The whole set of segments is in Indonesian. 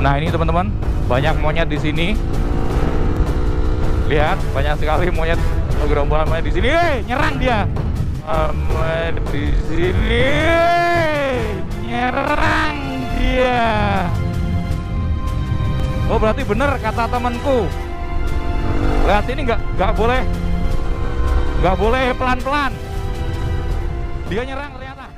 Nah ini teman-teman, banyak monyet di sini. Lihat, banyak sekali monyet, gerombolan monyet di sini. Nyerang dia. Monyet di sini. Nyerang dia. Oh berarti bener kata temanku. Lihat ini nggak boleh pelan-pelan. Dia nyerang ternyata.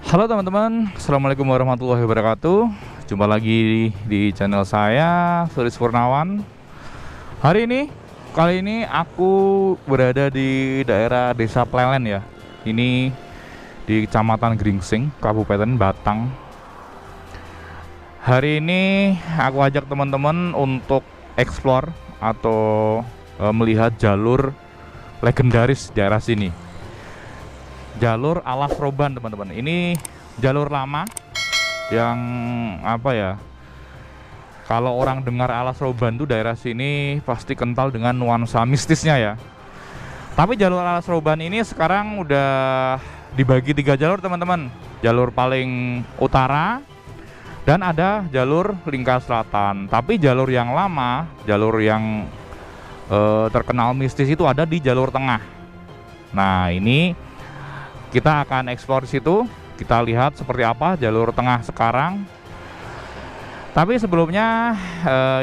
Halo teman-teman, assalamualaikum warahmatullahi wabarakatuh. Jumpa lagi di channel saya, Suris Purnawan. Kali ini aku berada di daerah Desa Plelen ya. Ini di Kecamatan Gringsing, Kabupaten Batang. Hari ini aku ajak teman-teman untuk explore atau melihat jalur legendaris di daerah sini. Jalur Alas Roban teman-teman. Ini jalur lama yang apa ya? Kalau orang dengar Alas Roban tuh daerah sini pasti kental dengan nuansa mistisnya ya. Tapi jalur Alas Roban ini sekarang udah dibagi 3 jalur teman-teman. Jalur paling utara dan ada jalur lingkar selatan. Tapi jalur yang lama, jalur yang terkenal mistis itu ada di jalur tengah. Nah ini kita akan eksplor situ. Kita lihat seperti apa jalur tengah sekarang. Tapi sebelumnya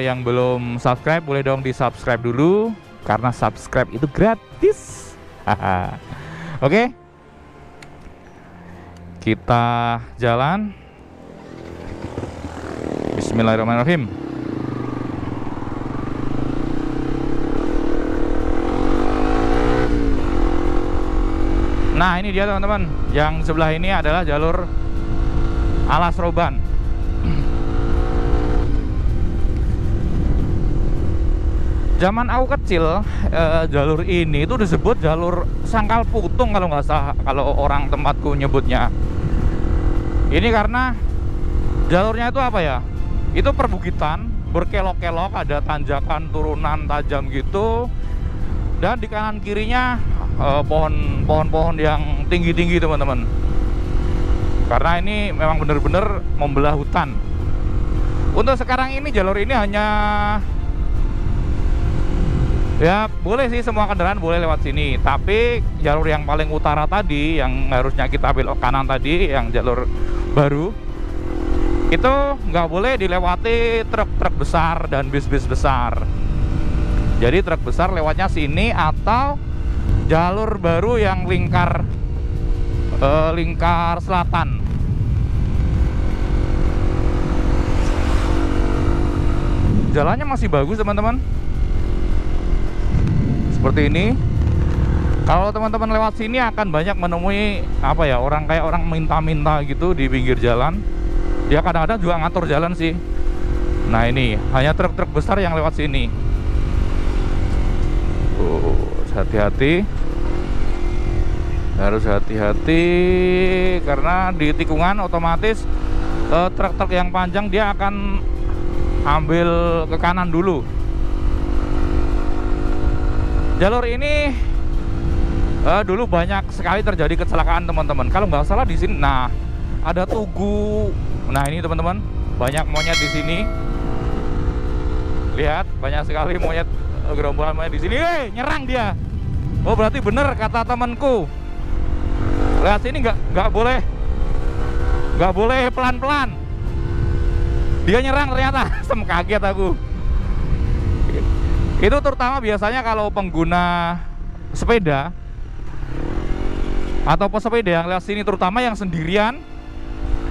yang belum subscribe boleh dong di subscribe dulu, karena subscribe itu gratis. Oke, kita jalan. Bismillahirrahmanirrahim. Nah ini dia teman-teman, yang sebelah ini adalah jalur Alas Roban. Zaman aku kecil, jalur ini itu disebut jalur Sangkal Putung kalau nggak salah, kalau orang tempatku nyebutnya. Ini karena jalurnya itu apa ya? Itu perbukitan, berkelok-kelok, ada tanjakan turunan tajam gitu. Dan di kanan kirinya pohon-pohon yang tinggi-tinggi teman-teman. Karena ini memang benar-benar membelah hutan. Untuk sekarang ini jalur ini hanya ya boleh sih, semua kendaraan boleh lewat sini. Tapi jalur yang paling utara tadi, yang harusnya kita belok kanan tadi, yang jalur baru, itu nggak boleh dilewati truk-truk besar dan bis-bis besar. Jadi truk besar lewatnya sini, atau jalur baru yang lingkar selatan. Jalannya masih bagus teman-teman. Seperti ini. Kalau teman-teman lewat sini akan banyak menemui apa ya, orang kayak orang minta-minta gitu di pinggir jalan. Dia kadang-kadang juga ngatur jalan sih. Nah ini hanya truk-truk besar yang lewat sini. Hati-hati, harus hati-hati karena di tikungan otomatis truk-truk yang panjang dia akan ambil ke kanan dulu. Jalur ini dulu banyak sekali terjadi kecelakaan teman-teman. Kalau nggak salah di sini, nah ada tugu. Nah ini teman-teman, banyak monyet di sini. Lihat, banyak sekali monyet, gerombolan monyet di sini. Nyerang dia. Oh berarti bener kata temanku. Lihat sini, nggak boleh pelan-pelan. Dia nyerang ternyata. Kaget aku. Itu terutama biasanya kalau pengguna sepeda atau pesepeda yang lewat sini, terutama yang sendirian,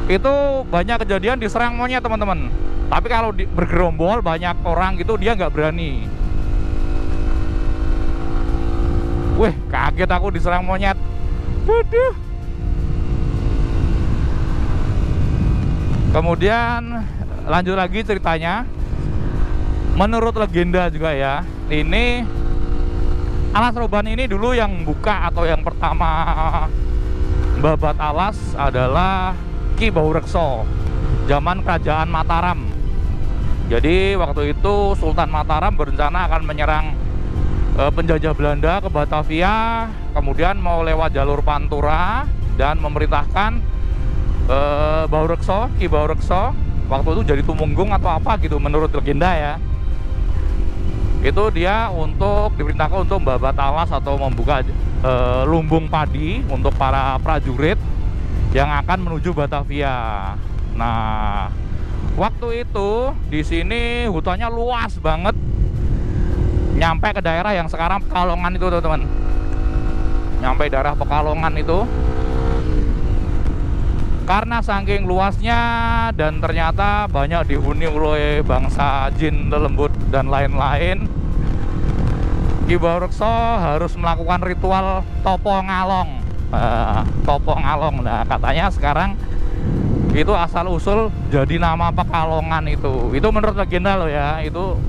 itu banyak kejadian diserang monyet teman-teman. Tapi kalau bergerombol banyak orang gitu, dia nggak berani. Wih, kaget aku diserang monyet. Waduh. Kemudian lanjut lagi ceritanya. Menurut legenda juga ya, ini Alas Roban ini dulu yang buka atau yang pertama babat alas adalah Ki Baurekso, zaman Kerajaan Mataram. Jadi waktu itu Sultan Mataram berencana akan menyerang penjajah Belanda ke Batavia, kemudian mau lewat jalur Pantura dan memerintahkan Baurekso, Ki Baurekso waktu itu jadi tumenggung atau apa gitu menurut legenda ya. Itu dia untuk diperintahkan untuk membabat alas atau membuka lumbung padi untuk para prajurit yang akan menuju Batavia. Nah, waktu itu di sini hutannya luas banget, nyampe ke daerah yang sekarang Pekalongan itu teman-teman. Nyampe daerah Pekalongan itu. Karena saking luasnya dan ternyata banyak dihuni oleh bangsa jin, lelembut dan lain-lain, Ki Baurekso harus melakukan ritual topo ngalong. Topo ngalong. Nah, katanya sekarang itu asal usul jadi nama Pekalongan itu menurut legenda loh ya. Itu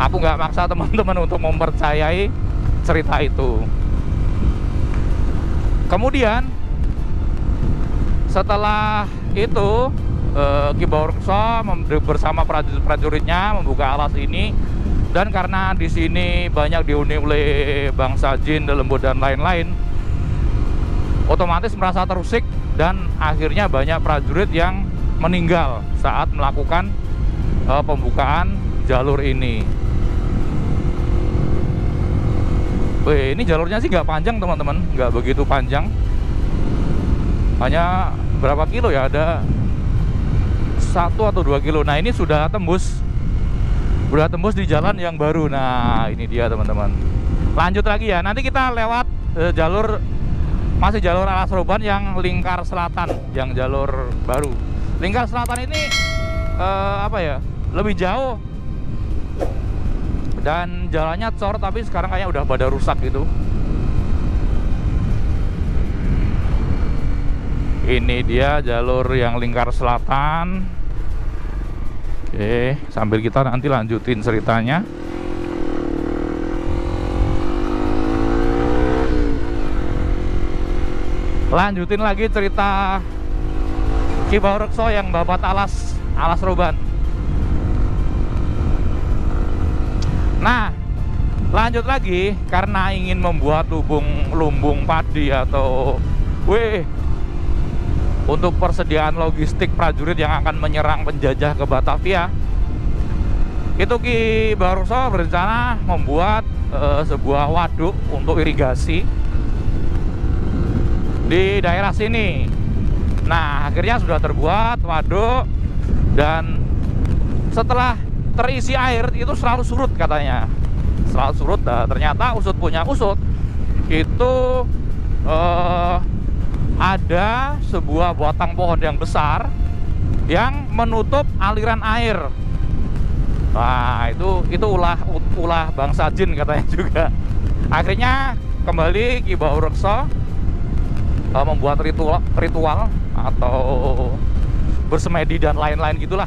aku nggak maksa teman-teman untuk mempercayai cerita itu. Kemudian setelah itu Ki Baurekso bersama prajuritnya membuka alas ini, dan karena di sini banyak dihuni oleh bangsa jin, lelembut dan lain-lain, otomatis merasa terusik dan akhirnya banyak prajurit yang meninggal saat melakukan pembukaan jalur ini. Ini jalurnya sih nggak panjang teman-teman, nggak begitu panjang, hanya berapa kilo ya, ada 1 atau 2 kilo. Nah ini sudah tembus di jalan yang baru. Nah ini dia teman-teman. Lanjut lagi ya, nanti kita lewat masih jalur Alas Roban yang lingkar selatan, yang jalur baru. Lingkar selatan ini lebih jauh dan jalannya cor, tapi sekarang kayaknya udah pada rusak gitu. Ini dia jalur yang lingkar selatan. Oke, sambil kita nanti lanjutin ceritanya. Lanjutin lagi cerita Ki Baurekso yang babat alas Roban. Nah, lanjut lagi karena ingin membuat lumbung padi atau untuk persediaan logistik prajurit yang akan menyerang penjajah ke Batavia. Itu Ki Baurekso berencana membuat sebuah waduk untuk irigasi di daerah sini. Nah, akhirnya sudah terbuat waduk, dan setelah terisi air itu selalu surut katanya. Selalu surut. Nah, ternyata usut punya usut itu ada sebuah batang pohon yang besar yang menutup aliran air. Nah, itu ulah bangsa jin katanya juga. Akhirnya kembali Ki Baurekso membuat ritual atau bersemedi dan lain-lain gitulah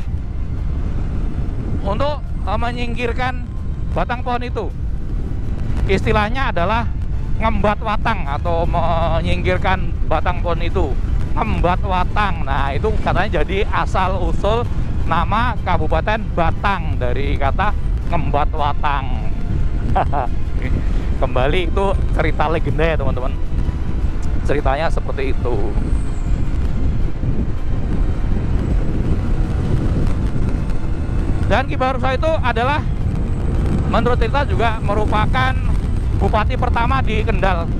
untuk menyingkirkan batang pohon itu. Istilahnya adalah ngembat watang atau menyingkirkan batang pohon itu, ngembat watang. Nah, itu katanya jadi asal usul nama Kabupaten Batang dari kata ngembat watang. Kembali itu cerita legenda ya teman-teman. Ceritanya seperti itu. Dan Ki Baurekso itu adalah menurut cerita juga merupakan bupati pertama di Kendal.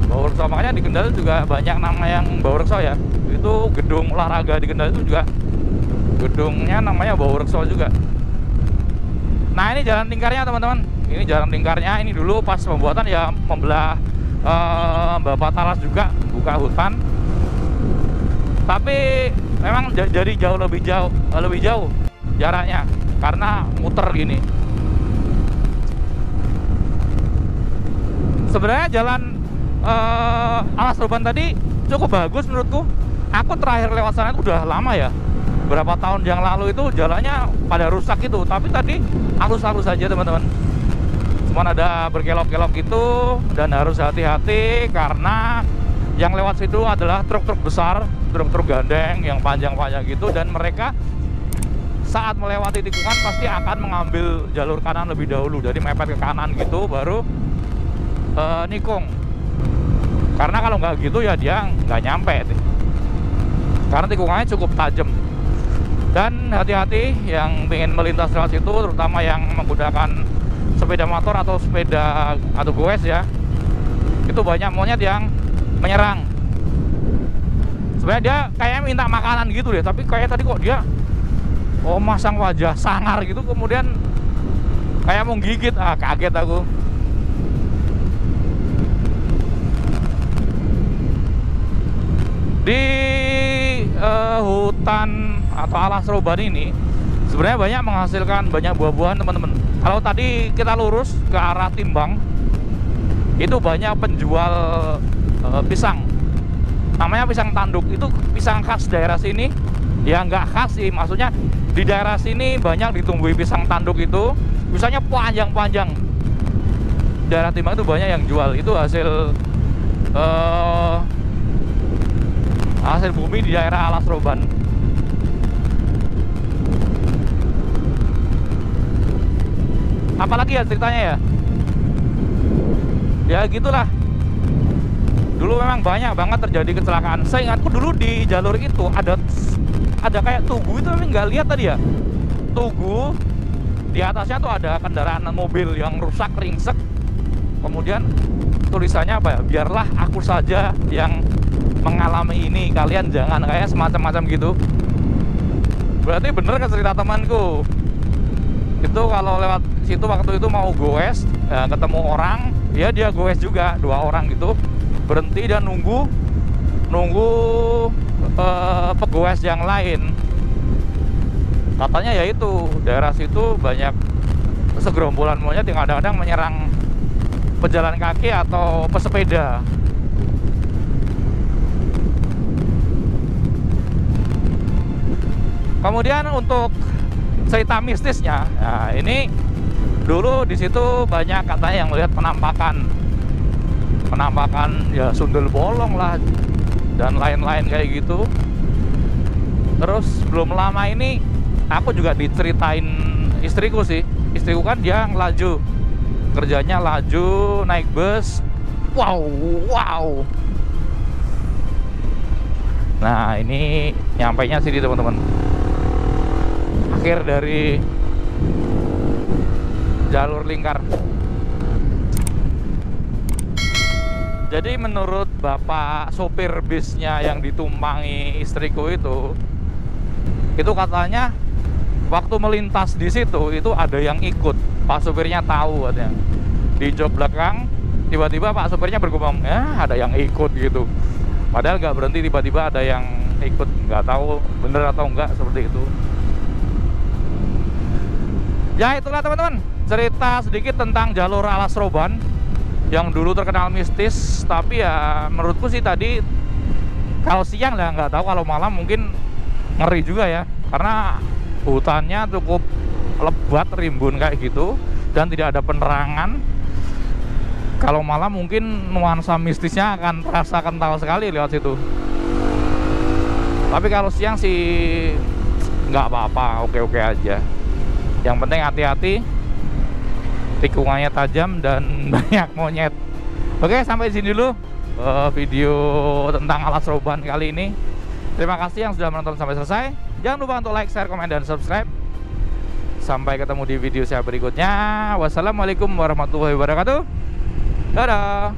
Baurekso, makanya di Kendal juga banyak nama yang Baurekso ya. Itu gedung olahraga di Kendal itu juga gedungnya namanya Baurekso juga. Nah, ini jalan lingkarnya teman-teman. Ini jalan lingkarnya. Ini dulu pas pembuatan ya membelah babat alas juga, buka hutan. Tapi memang jadi lebih jauh jaraknya karena muter gini. Sebenarnya jalan Alas Roban tadi cukup bagus menurutku. Aku terakhir lewat sana itu udah lama ya, berapa tahun yang lalu itu jalannya pada rusak gitu. Tapi tadi halus-halus saja teman-teman. Cuman ada berkelok-kelok gitu, dan harus hati-hati karena yang lewat situ adalah truk-truk besar, truk-truk gandeng yang panjang-panjang gitu, dan mereka saat melewati tikungan pasti akan mengambil jalur kanan lebih dahulu, jadi mepet ke kanan gitu baru nikung. Karena kalau nggak gitu ya dia nggak nyampe karena tikungannya cukup tajam. Dan hati-hati yang ingin melintas lewat situ, terutama yang menggunakan sepeda motor atau sepeda atau goes ya, itu banyak monyet yang menyerang. Sebenarnya dia kayak minta makanan gitu deh, tapi kayak tadi kok dia masang wajah sangar gitu, kemudian kayak mau gigit. Kaget aku. Di hutan atau alas roban ini sebenarnya banyak menghasilkan banyak buah-buahan teman-teman. Kalau tadi kita lurus ke arah Timbang, itu banyak penjual pisang. Namanya pisang tanduk. Itu pisang khas daerah sini. Ya nggak khas sih, maksudnya di daerah sini banyak ditumbuhi pisang tanduk itu. Pisangnya panjang-panjang. Daerah Timbang itu banyak yang jual. Itu hasil hasil bumi di daerah alas roban. Apalagi ya ceritanya ya? Ya gitulah. Dulu memang banyak banget terjadi kecelakaan. Saya ingatku dulu di jalur itu ada kayak tugu itu, tapi nggak lihat tadi ya. Tugu di atasnya tuh ada kendaraan mobil yang rusak ringsek. Kemudian tulisannya apa ya? Biarlah aku saja yang mengalami ini, kalian jangan, kayak semacam-macam gitu. Berarti bener kan cerita temanku. Itu kalau lewat situ waktu itu mau goes, ketemu orang, ya dia goes juga, 2 orang gitu, berhenti dan nunggu pegoes yang lain. Katanya ya itu daerah situ banyak segerombolan monyet yang kadang-kadang menyerang pejalan kaki atau pesepeda. Kemudian untuk cerita mistisnya, nah ini dulu di situ banyak katanya yang melihat penampakan ya sundel bolong lah dan lain-lain kayak gitu. Terus belum lama ini aku juga diceritain istriku sih. Istriku kan dia ngelaju, kerjanya laju naik bus. Wow. Nah ini nyampainya sini teman-teman, akhir dari jalur lingkar. Jadi menurut bapak sopir bisnya yang ditumpangi istriku itu katanya waktu melintas di situ itu ada yang ikut. Pak sopirnya tahu katanya. Di jok belakang tiba-tiba pak sopirnya bergumam, ya ada yang ikut gitu. Padahal nggak berhenti, tiba-tiba ada yang ikut, nggak tahu bener atau enggak seperti itu. Ya itulah teman-teman, cerita sedikit tentang jalur alas roban yang dulu terkenal mistis. Tapi ya menurutku sih tadi kalau siang lah nggak tahu, kalau malam mungkin ngeri juga ya, karena hutannya cukup lebat, rimbun kayak gitu, dan tidak ada penerangan. Kalau malam mungkin nuansa mistisnya akan terasa kental sekali lewat situ. Tapi kalau siang sih nggak apa-apa, oke-oke aja. Yang penting hati-hati, tikungannya tajam dan banyak monyet. Oke, sampai di sini dulu video tentang alas roban kali ini. Terima kasih yang sudah menonton sampai selesai. Jangan lupa untuk like, share, komen, dan subscribe. Sampai ketemu di video saya berikutnya. Wassalamualaikum warahmatullahi wabarakatuh. Dadah.